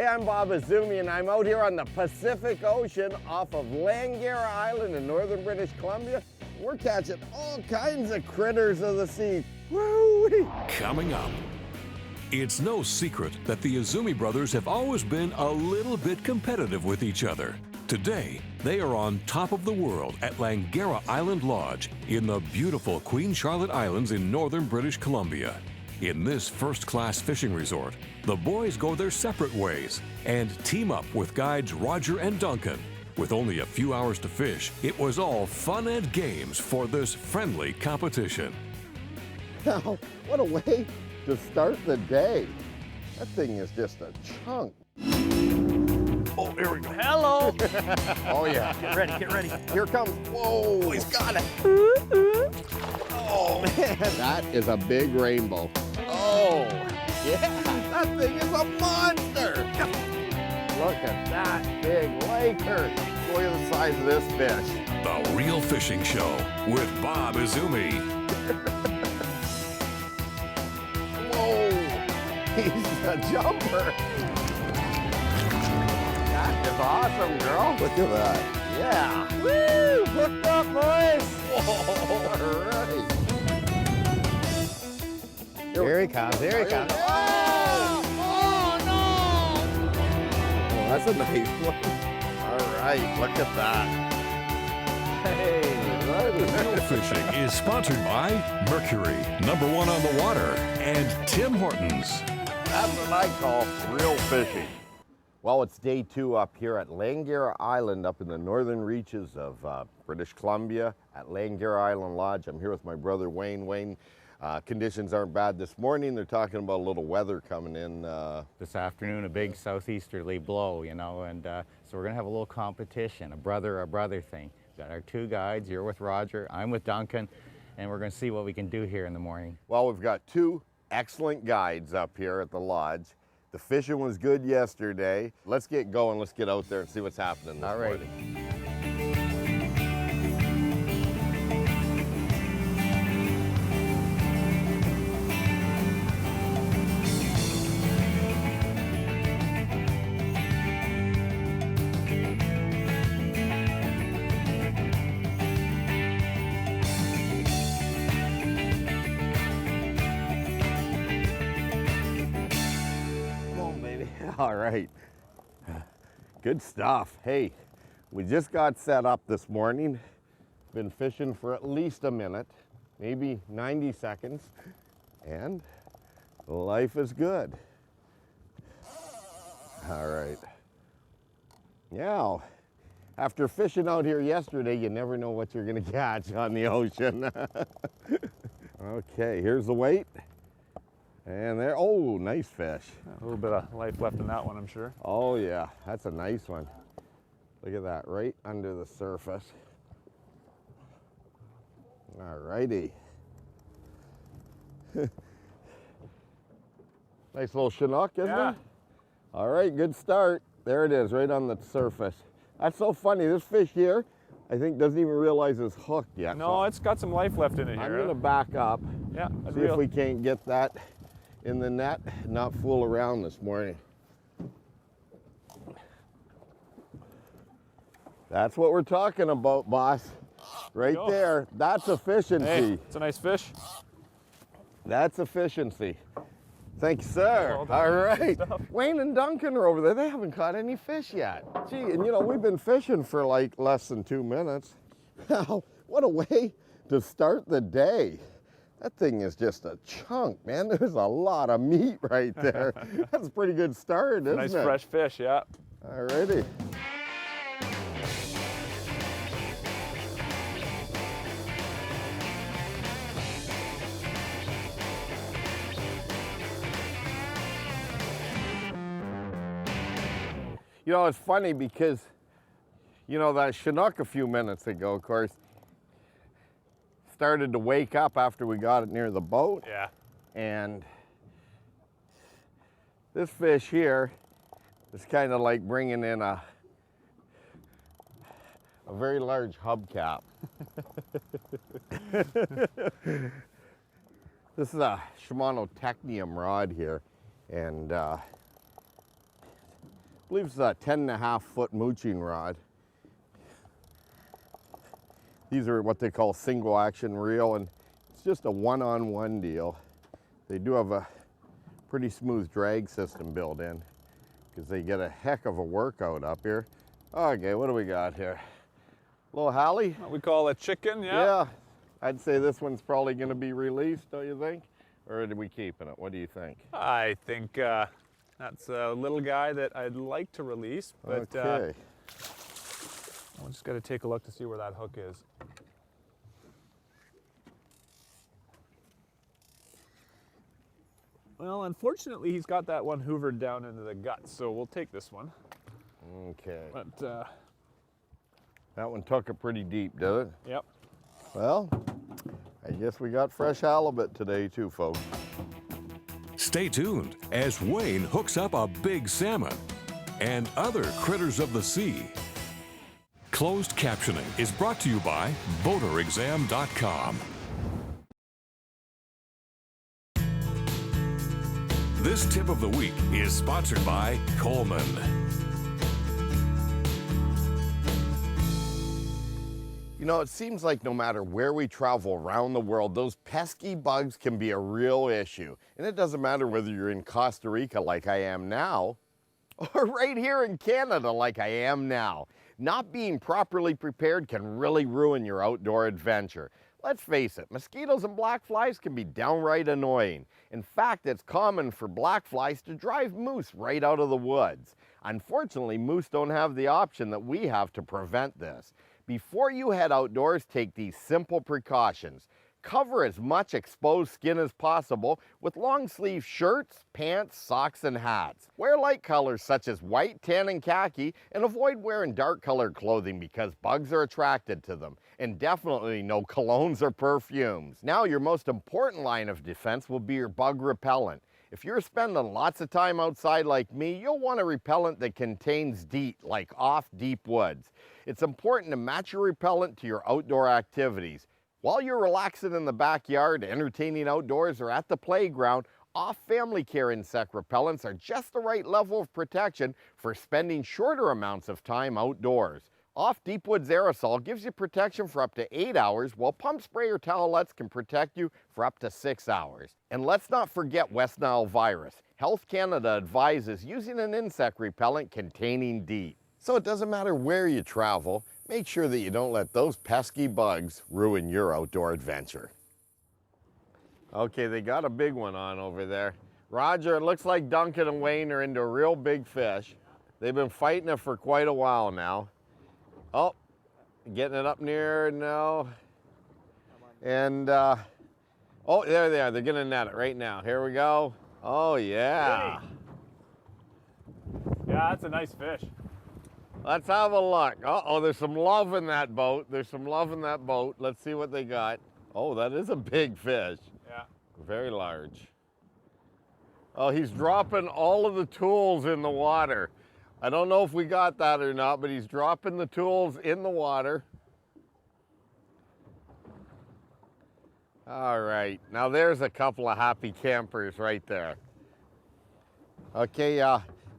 Hey, I'm Bob Azumi, and I'm out here on the Pacific Ocean off of Langara Island in northern British Columbia. We're catching all kinds of critters of the sea. Woo-wee! Coming up, it's no secret that the Azumi brothers have always been a little bit competitive with each other. Today, they are on top of the world at Langara Island Lodge in the beautiful Queen Charlotte Islands in northern British Columbia. In this first-class fishing resort, the boys go their separate ways and team up with guides Roger and Duncan. With only a few hours to fish, it was all fun and games for this friendly competition. Now, what a way to start the day. That thing is just a chunk. Oh, here we go. Hello. Oh, yeah. Get ready, get ready. Here comes. Whoa. Oh, he's got it. Oh, man. That is a big rainbow. Oh, yeah. That thing is a monster. Look at that big laker. Look at the size of this fish. The Real Fishing Show with Bob Azumi. Whoa. He's a jumper. That is awesome, girl. Look at that. Yeah. Woo! Hooked up, boys. Whoa. All right. Here he comes, here he comes. Oh! Oh, no! Oh, that's a nice one. All right, look at that. Hey, Real Fishing is sponsored by Mercury, #1 on the water, and Tim Hortons. That's what I call real fishing. Well, it's day 2 up here at Langara Island up in the northern reaches of British Columbia at Langara Island Lodge. I'm here with my brother Wayne. Wayne, conditions aren't bad this morning. They're talking about a little weather coming in. This afternoon, a big southeasterly blow, you know, and so we're gonna have a little competition, a brother thing. We've got our 2 guides. You're with Roger, I'm with Duncan, and we're gonna see what we can do here in the morning. Well, we've got 2 excellent guides up here at the lodge. The fishing was good yesterday. Let's get going. Let's get out there and see what's happening this morning. All right, good stuff. Hey, we just got set up this morning. Been fishing for at least a minute, maybe 90 seconds, and life is good. All right. Yeah, after fishing out here yesterday, you never know what you're gonna catch on the ocean. Okay, here's the weight. And there, oh, nice fish. A little bit of life left in that one, I'm sure. Oh yeah, that's a nice one. Look at that, right under the surface. All righty. Nice little Chinook, isn't it? All right, good start. There it is, right on the surface. That's so funny, this fish here, I think doesn't even realize it's hooked yet. No, so it's got some life left in it here. I'm gonna back up. Yeah, that's see real. if we can't get that in the net, not fool around this morning. That's what we're talking about, boss. Right there, that's efficiency. Hey, it's a nice fish. That's efficiency. Thank you, sir. Well done. All right. Stuff. Wayne and Duncan are over there. They haven't caught any fish yet. Gee, and you know, we've been fishing for like less than 2 minutes. Now, what a way to start the day. That thing is just a chunk, man. There's a lot of meat right there. That's a pretty good start, isn't it? Nice fresh fish, yeah. All righty. You know, it's funny because, you know, that Chinook a few minutes ago, of course, started to wake up after we got it near the boat. Yeah. And this fish here is kind of like bringing in a very large hubcap. This is a Shimano Technium rod here, and believe it's a 10.5-foot mooching rod. These are what they call single action reel, and it's just a one-on-one deal. They do have a pretty smooth drag system built in because they get a heck of a workout up here. Okay, what do we got here? Little Hallie? What we call a chicken, yeah. Yeah, I'd say this one's probably going to be released, don't you think? Or are we keeping it? What do you think? I think that's a little guy that I'd like to release, but Okay. I'm just got to take a look to see where that hook is. Well, unfortunately, he's got that one hoovered down into the gut, so we'll take this one. Okay. But, That one took it pretty deep, did it? yep. Well, I guess we got fresh halibut today too, folks. Stay tuned as Wayne hooks up a big salmon and other critters of the sea. Closed captioning is brought to you by BoaterExam.com. This tip of the week is sponsored by Coleman. You know, it seems like no matter where we travel around the world, those pesky bugs can be a real issue. And it doesn't matter whether you're in Costa Rica like I am now, or right here in Canada like I am now. Not being properly prepared can really ruin your outdoor adventure. Let's face it, mosquitoes and black flies can be downright annoying. In fact, it's common for black flies to drive moose right out of the woods. Unfortunately, moose don't have the option that we have to prevent this. Before you head outdoors, take these simple precautions. Cover as much exposed skin as possible with long sleeve shirts, pants, socks, and hats. Wear light colors such as white, tan, and khaki, and avoid wearing dark colored clothing because bugs are attracted to them. And definitely no colognes or perfumes. Now your most important line of defense will be your bug repellent. If you're spending lots of time outside like me, you'll want a repellent that contains DEET, like off deep woods. It's important to match your repellent to your outdoor activities. While you're relaxing in the backyard, entertaining outdoors, or at the playground, off family care insect repellents are just the right level of protection for spending shorter amounts of time outdoors. Off Deep Woods aerosol gives you protection for up to 8 hours, while pump spray or towelettes can protect you for up to 6 hours. And let's not forget West Nile virus. Health Canada advises using an insect repellent containing DEET. So it doesn't matter where you travel, make sure that you don't let those pesky bugs ruin your outdoor adventure. Okay, they got a big one on over there. Roger, it looks like Duncan and Wayne are into a real big fish. They've been fighting it for quite a while now. Oh, getting it up near now. And, oh, there they are. They're gonna net it right now. Here we go. Oh, yeah. Yeah, that's a nice fish. Let's have a look. Uh-oh, there's some love in that boat. There's some love in that boat. Let's see what they got. Oh, that is a big fish. Yeah. Very large. Oh, he's dropping all of the tools in the water. I don't know if we got that or not, but he's dropping the tools in the water. All right, now there's a couple of happy campers right there. Okay,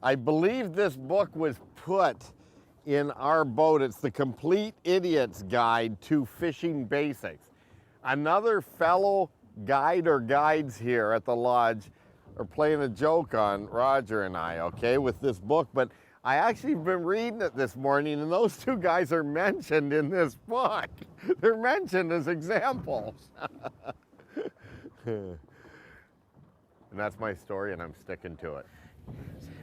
I believe this book was put in our boat. It's the Complete Idiot's Guide to Fishing Basics. Another fellow guide or guides here at the lodge are playing a joke on Roger and I, okay, with this book, but I actually been reading it this morning, and those two guys are mentioned in this book. They're mentioned as examples. And that's my story, and I'm sticking to it.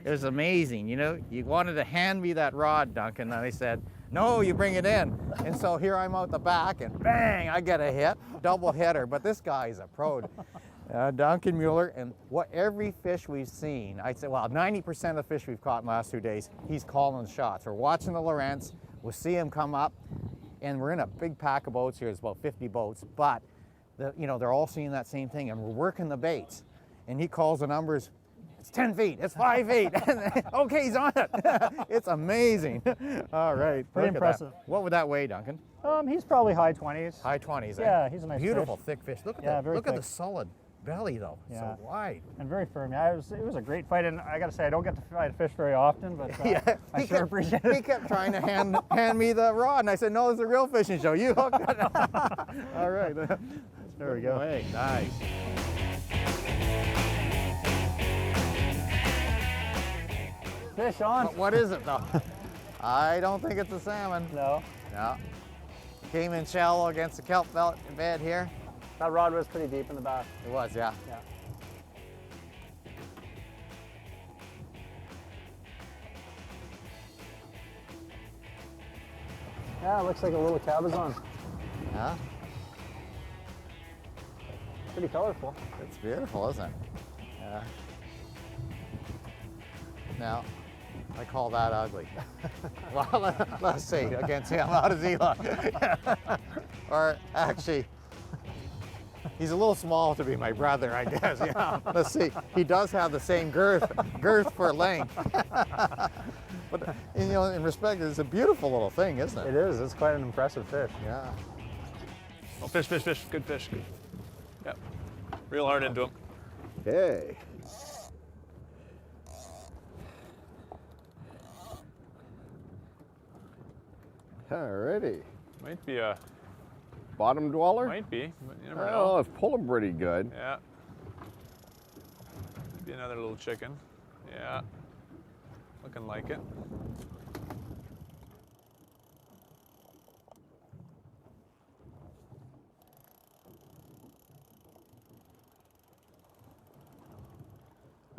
It was amazing, you know. You wanted to hand me that rod, Duncan, and I said, no, you bring it in. And so here I'm out the back, and bang, I get a hit, double hitter. But this guy's a pro. Duncan Mueller, and every fish we've seen, I'd say, well, 90% of the fish we've caught in the last 2 days, he's calling the shots. We're watching the Lorentz, we'll see him come up, and we're in a big pack of boats here. There's about 50 boats, but they're all seeing that same thing, and we're working the baits. And he calls the numbers. It's 10 feet, it's 5 feet. Okay, he's on it. It's amazing. All right. Pretty impressive. What would that weigh, Duncan? He's probably high 20s. High 20s. Yeah, he's a nice beautiful fish. thick fish. Look at Yeah, that. very Look at thick. the solid belly though, Yeah. so wide. And very firm. Yeah, it was a great fight, and I gotta say, I don't get to fight a fish very often, but I sure appreciate it. He kept trying to hand me the rod, and I said, no, it's a real fishing show. You hooked it. All right. There we go. Hey, nice. Fish on. What is it though? I don't think it's a salmon. No. No. Came in shallow against the kelp bed here. That rod was pretty deep in the back. It was, yeah. Yeah. Yeah, it looks like a little cabezon. Yeah, Pretty colorful. it's beautiful, isn't it? Yeah. Now, I call that ugly. Well, let's see, against him, how does he look? Or actually, he's a little small to be my brother, I guess. You know? Let's see, he does have the same girth for length. But you know, in respect, it's a beautiful little thing, isn't it? It is. It's quite an impressive fish. Yeah. Oh, fish, fish, fish. Good fish. Good. Yep. Real hard into him. Okay. Alrighty. Might be a. Bottom dweller? Might be. But you never Well, know. it's pulling pretty good. Yeah. Be another little chicken. Yeah. Looking like it.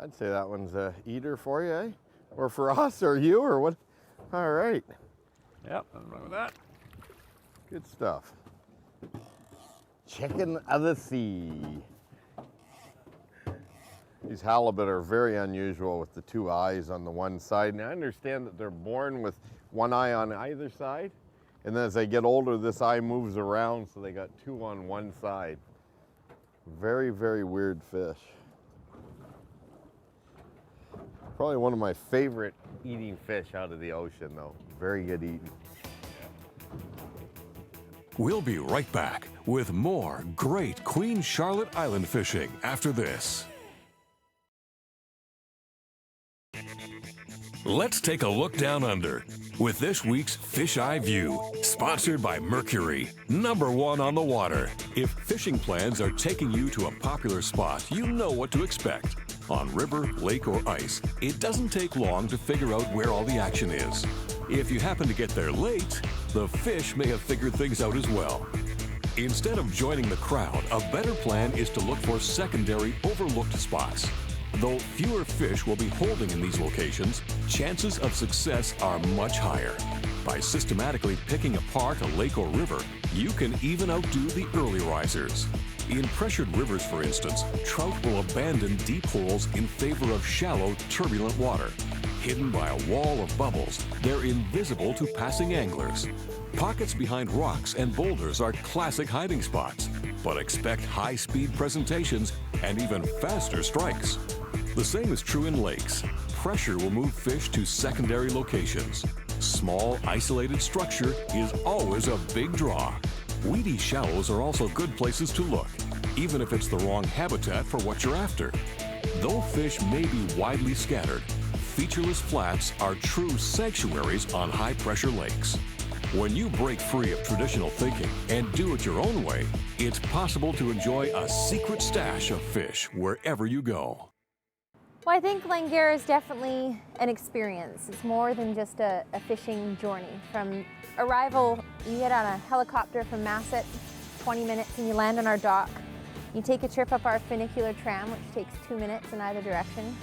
I'd say that one's a eater for you, eh? Or for us, or you, or what? All right. Yep. Nothing wrong with that. Good stuff. Chicken of the sea. These halibut are very unusual with the two eyes on the one side. And I understand that they're born with one eye on either side. And then as they get older, this eye moves around, so they got two on one side. Very, very weird fish. Probably one of my favorite eating fish out of the ocean, though. Very good eating. We'll be right back with more great Queen Charlotte Island fishing after this. Let's take a look down under with this week's Fisheye View, sponsored by Mercury, #1 on the water. If fishing plans are taking you to a popular spot, you know what to expect. On river, lake, or ice, it doesn't take long to figure out where all the action is. If you happen to get there late, the fish may have figured things out as well. Instead of joining the crowd, a better plan is to look for secondary, overlooked spots. Though fewer fish will be holding in these locations, chances of success are much higher. By systematically picking apart a lake or river, you can even outdo the early risers. In pressured rivers, for instance, trout will abandon deep holes in favor of shallow, turbulent water. Hidden by a wall of bubbles, they're invisible to passing anglers. Pockets behind rocks and boulders are classic hiding spots, but expect high-speed presentations and even faster strikes. The same is true in lakes. Pressure will move fish to secondary locations. Small, isolated structure is always a big draw. Weedy shallows are also good places to look, even if it's the wrong habitat for what you're after. Though fish may be widely scattered, featureless flats are true sanctuaries on high-pressure lakes. When you break free of traditional thinking and do it your own way, it's possible to enjoy a secret stash of fish wherever you go. Well, I think Langara is definitely an experience. It's more than just a fishing journey. From arrival, you get on a helicopter from Masset, 20 minutes, and you land on our dock. You take a trip up our funicular tram, which takes 2 minutes in either direction.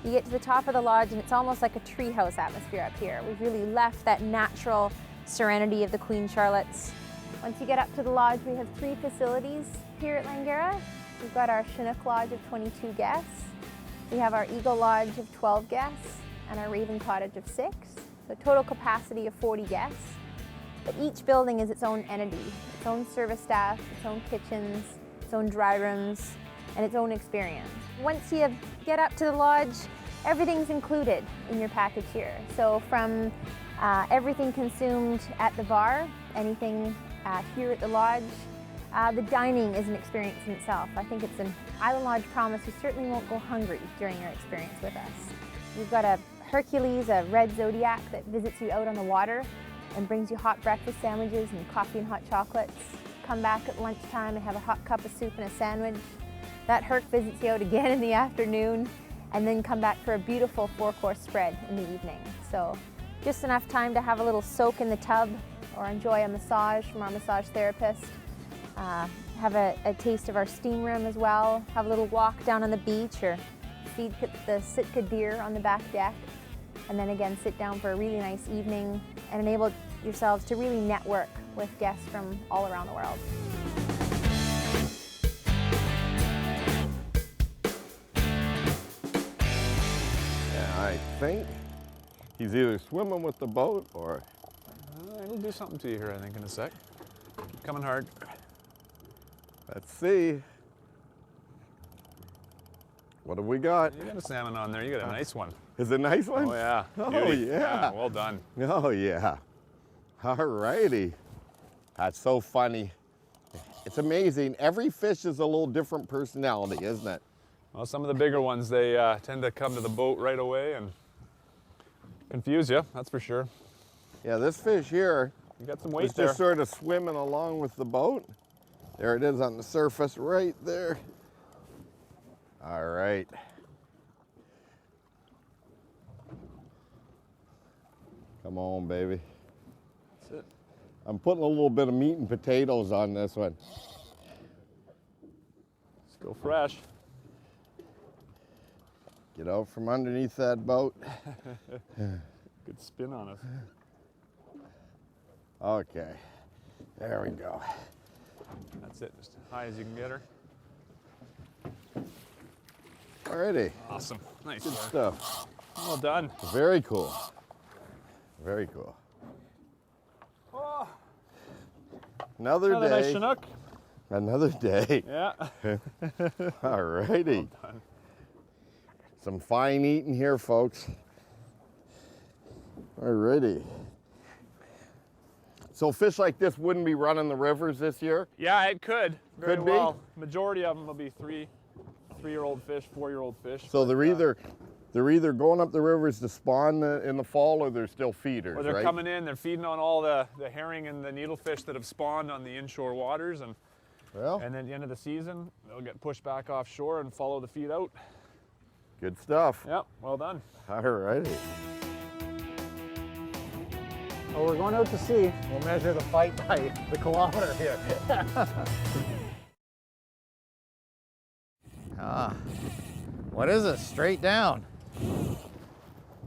You get to the top of the lodge, and it's almost like a treehouse atmosphere up here. We've really left that natural serenity of the Queen Charlottes. Once you get up to the lodge, we have 3 facilities here at Langara. We've got our Chinook Lodge of 22 guests. We have our Eagle Lodge of 12 guests and our Raven Cottage of 6. So total capacity of 40 guests. But each building is its own entity, its own service staff, its own kitchens, its own dry rooms, and its own experience. Once you get up to the lodge, everything's included in your package here. So from everything consumed at the bar, anything here at the lodge, The dining is an experience in itself. I think it's an Island Lodge promise. You certainly won't go hungry during your experience with us. We've got a Hercules, a red Zodiac that visits you out on the water and brings you hot breakfast sandwiches and coffee and hot chocolates. Come back at lunchtime and have a hot cup of soup and a sandwich. That Herc visits you out again in the afternoon, and then come back for a beautiful 4-course spread in the evening. So just enough time to have a little soak in the tub or enjoy a massage from our massage therapist. Have a taste of our steam room as well. Have a little walk down on the beach or feed the Sitka deer on the back deck. And then again, sit down for a really nice evening and enable yourselves to really network with guests from all around the world. Yeah, I think he's either swimming with the boat or... It'll do something to you here, I think, in a sec. Keep coming hard. Let's see. What have we got? You got a salmon on there. You got a nice one. Is it a nice one? Oh, yeah. Oh, Beauty. yeah. Well done. Oh, yeah. All righty. That's so funny. It's amazing. Every fish is a little different personality, isn't it? Well, some of the bigger ones, they tend to come to the boat right away and confuse you, that's for sure. Yeah, this fish here You got some weight is there. just sort of swimming along with the boat. There it is on the surface right there. All right. Come on, baby. That's it. I'm putting a little bit of meat and potatoes on this one. Let's go fresh. Get out from underneath that boat. Good spin on us. Okay, there we go. That's it, just as high as you can get her. Alrighty, Awesome, nice. good stuff. Well done. Very cool. Very cool. Oh, Another another nice day. Chinook. Another day. Yeah. Alrighty. Well done. Some fine eating here, folks. Alrighty. So fish like this wouldn't be running the rivers this year? Yeah, it could. Very Could be. well. Majority of them will be three-year-old fish, 4-year-old fish. So but, they're either going up the rivers to spawn in the fall, or they're still feeders, or they're right? coming in, they're feeding on all the herring and the needlefish that have spawned on the inshore waters, and Well, then at the end of the season, they'll get pushed back offshore and follow the feed out. good stuff. Yep, well done. Alrighty. Well, we're going out to sea. We'll measure the fight by the kilometer here. What is it? Straight down.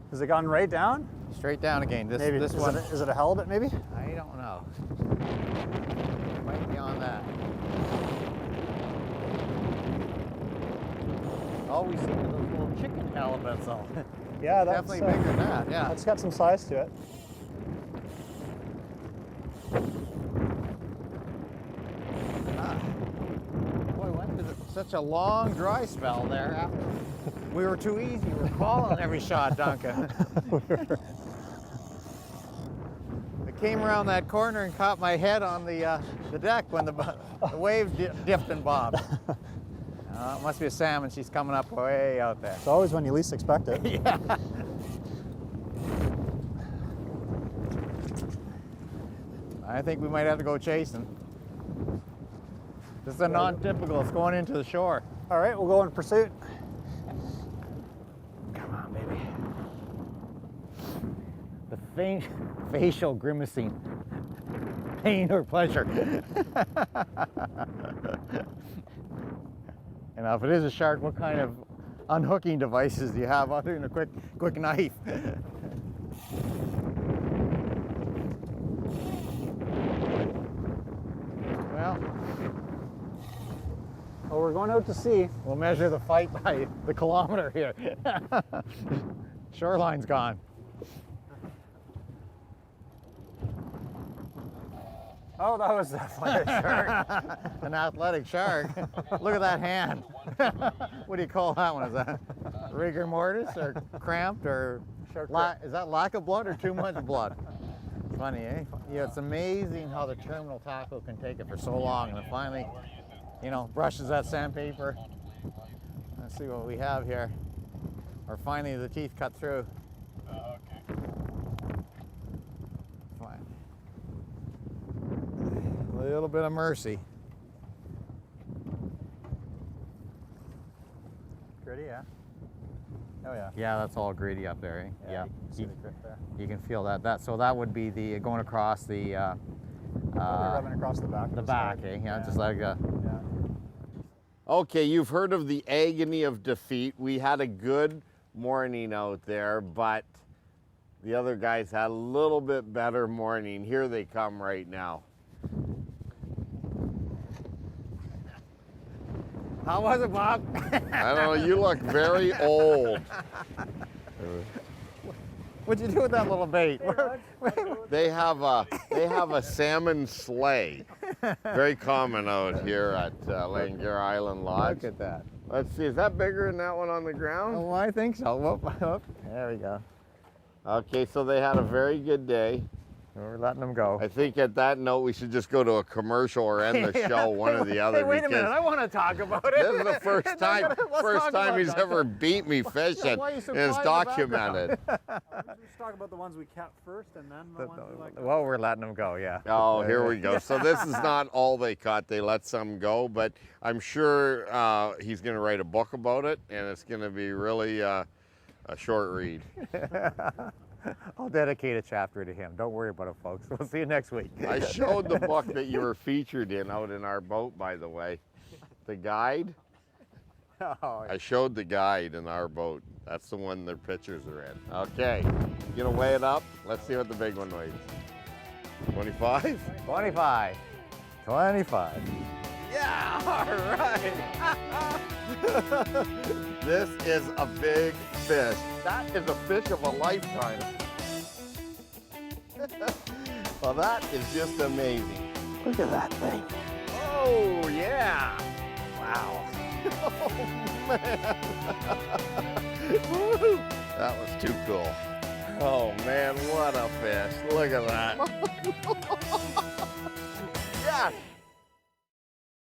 Has it gone right down? Straight down again. This Maybe. this Is one. it a halibut, maybe? I don't know. Might be on that. All we see are those little chicken halibuts though. Yeah, that's Definitely bigger than that, yeah. That's got some size to it. Boy, went through such a long dry spell there after we were too easy. We were calling every shot, Duncan. I came around that corner and caught my head on the deck when the waves dipped and bobbed. It must be a salmon. She's coming up way out there. It's always when you least expect it. Yeah. I think we might have to go chasing. This is a non-typical. It's going into the shore. All right, we'll go in pursuit. Come on, baby. The facial grimacing. Pain or pleasure. And now, if it is a shark, what kind of unhooking devices do you have other than a quick knife? Well, we're going out to sea. We'll measure the fight by the kilometer here. Shoreline's gone. Oh, that was definitely a shark. An athletic shark. Look at that hand. What do you call that one? Is that rigor mortis or cramped or is that lack of blood or too much blood? Funny, eh? Yeah, it's amazing how the terminal tackle can take it for so long, and it finally, you know, brushes that sandpaper. Let's see what we have here. Or finally the teeth cut through. Fine. A little bit of mercy. Gritty, yeah. Oh yeah. Yeah, that's all gritty up there, eh? Yeah. You can see the grip there. You can feel that. So that would be the going across the Rubbing across the back. the back, eh? Yeah, just like a. Yeah. Okay, you've heard of the agony of defeat. We had a good morning out there, but the other guys had a little bit better morning. Here they come right now. How was it, Bob? I don't know, you look very old. What'd you do with that little bait? They have a salmon sleigh. Very common out here at Langara Island Lodge. Look at that. Let's see, is that bigger than that one on the ground? Oh, I think so. Whoop, whoop. There we go. Okay, so they had a very good day. We're letting them go. I think at that note, we should just go to a commercial or end the show, one or the other. Hey, wait a minute. because I want to talk about it. This is the first Let's time talk about he's that. ever beat me fishing, Why are you so and it's quiet in the documented. Let's talk about the ones we kept first and then the ones we like. Well, we're letting them go, yeah. Oh, here we go. So this is not all they caught. They let some go, but I'm sure he's going to write a book about it, and it's going to be really a short read. I'll dedicate a chapter to him. Don't worry about it, folks. We'll see you next week. I showed the book that you were featured in out in our boat, by the way. The guide. Oh, I showed the guide in our boat. That's the one their pictures are in. Okay, you gonna weigh it up? Let's see what the big one weighs. 25? 25. 25. Yeah, all right. This is a big fish. That is a fish of a lifetime. Well, that is just amazing. Look at that thing. Oh, yeah. Wow. Oh, man. Woo. That was too cool. Oh, man, what a fish. Look at that. Yeah,